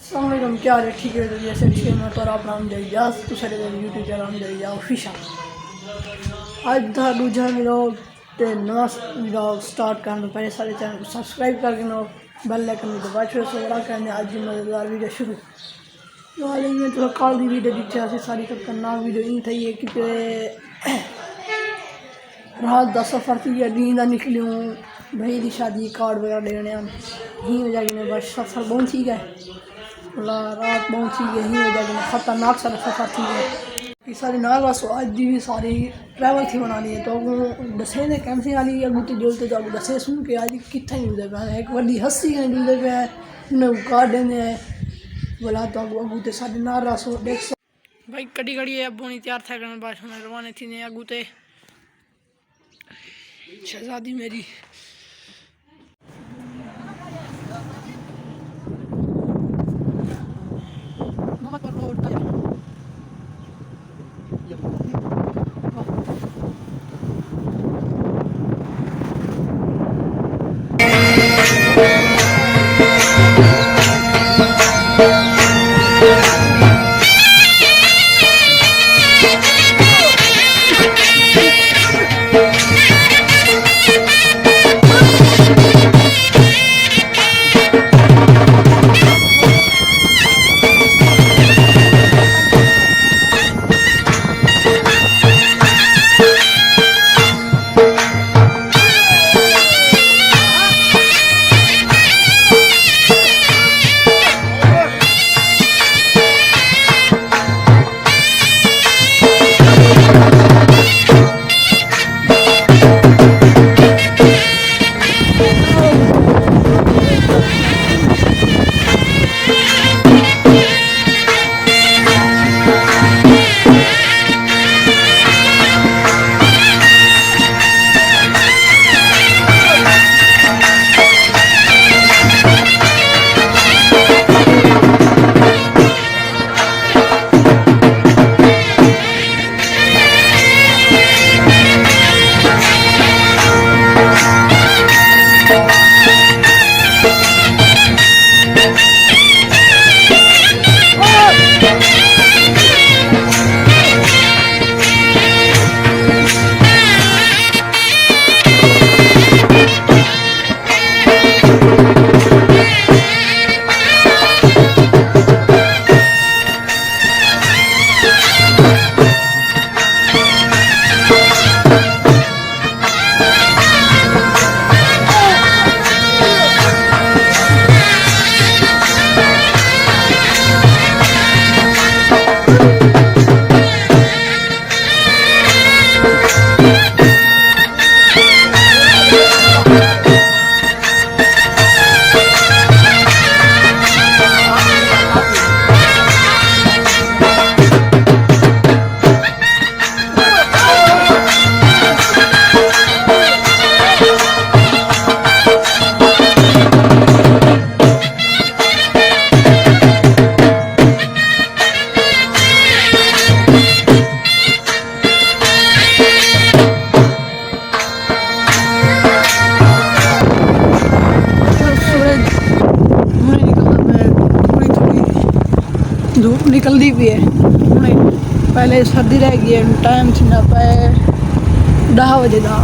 अस्सलामुअलैकुम, क्या हाल है? ठीक है। तो जैसे कि मैं तो अपना इजाज़ तो सारे यूट्यूब चैनल जाइए ऑफिशियल आज था दूजा व्लॉग ते नवा व्लॉग स्टार्ट करने तो पहले सारे चैनल को सब्सक्राइब करके नो बेल आइकन भी दबा छोड़ो से बड़ा करने आज की मज़ेदार वीडियो शुरू वाले में तो कल की वीडियो दी सारी खतरनाक वीडियो इन थी है कि रात का सफ़र थी नींद निकली हूँ भाई की शादी कार्ड वगैरह देने ही वजह की बस सफ़र पहुँची गए रात पहुँची गई ही वजह की खतरनाक सारा सफ़र थी गया सारी नाल बस आज भी सारी ट्रैवल थी बनानी है तो दसे ने कैंसी वाली अगू तो जोलते तो दसे सुन के आज कितना ही जुलते पे एक बड़ी हस्ती कहीं जुलते पे उन्हें कार्ड देने बोला तो अगू तो सारी नाल रसो देख भाई कड़ी कड़ी है अब बोनी तैयार थे करने बाद हमें रवाने थी ने अगू ते शहजादी मेरी धूप निकलती भी है हूँ पहले सर्दी रह गई है टाइम थी ना पे 10 बजे का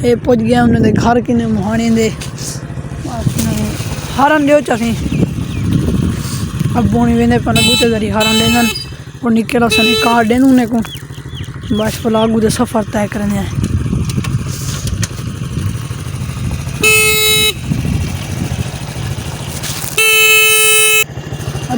ये पुज गया उन्होंने घर किने मुहाने दे हारन लियो चसी अब बोनी वेंदे पर बूते दरी हारन लेंदन और निकल सने कार्ड देन उन्हें को बस पलागू दे सफर तय करने हैं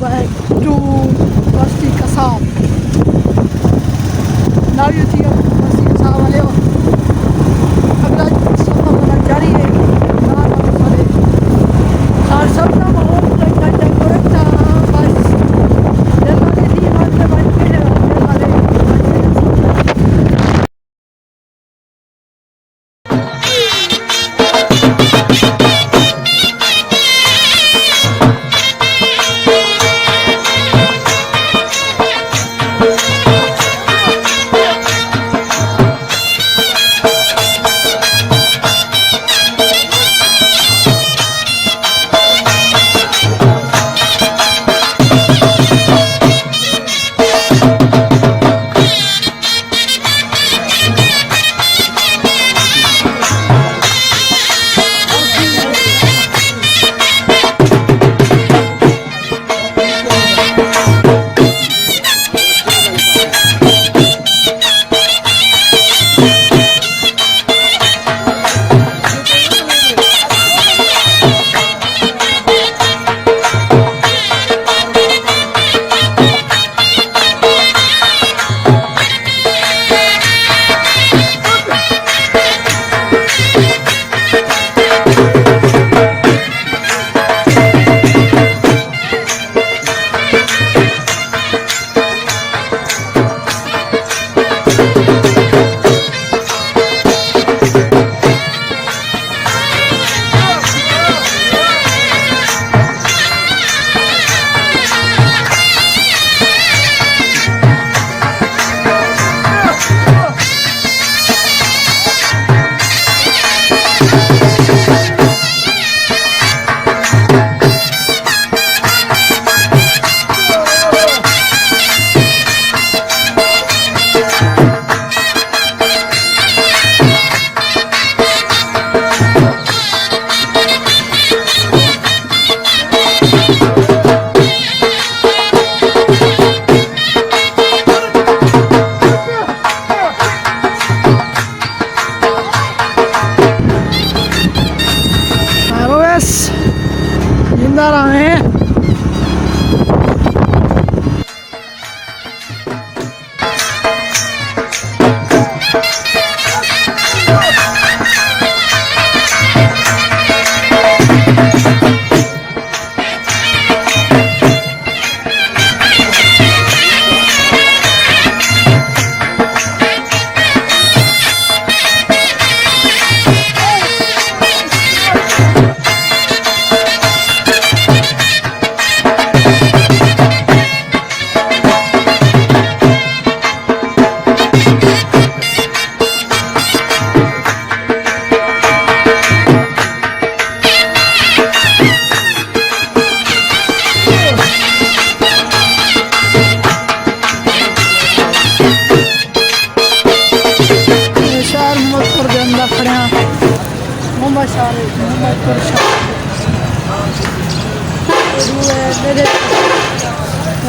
Bye to Hasti ka saam. Now you see Hasti ka saam wale ho. अगला सफर हमारा जारी है. सारे सब ना माहौल डेकोरेट था बस. दिल वाले दी हाथ में बन के दिल वाले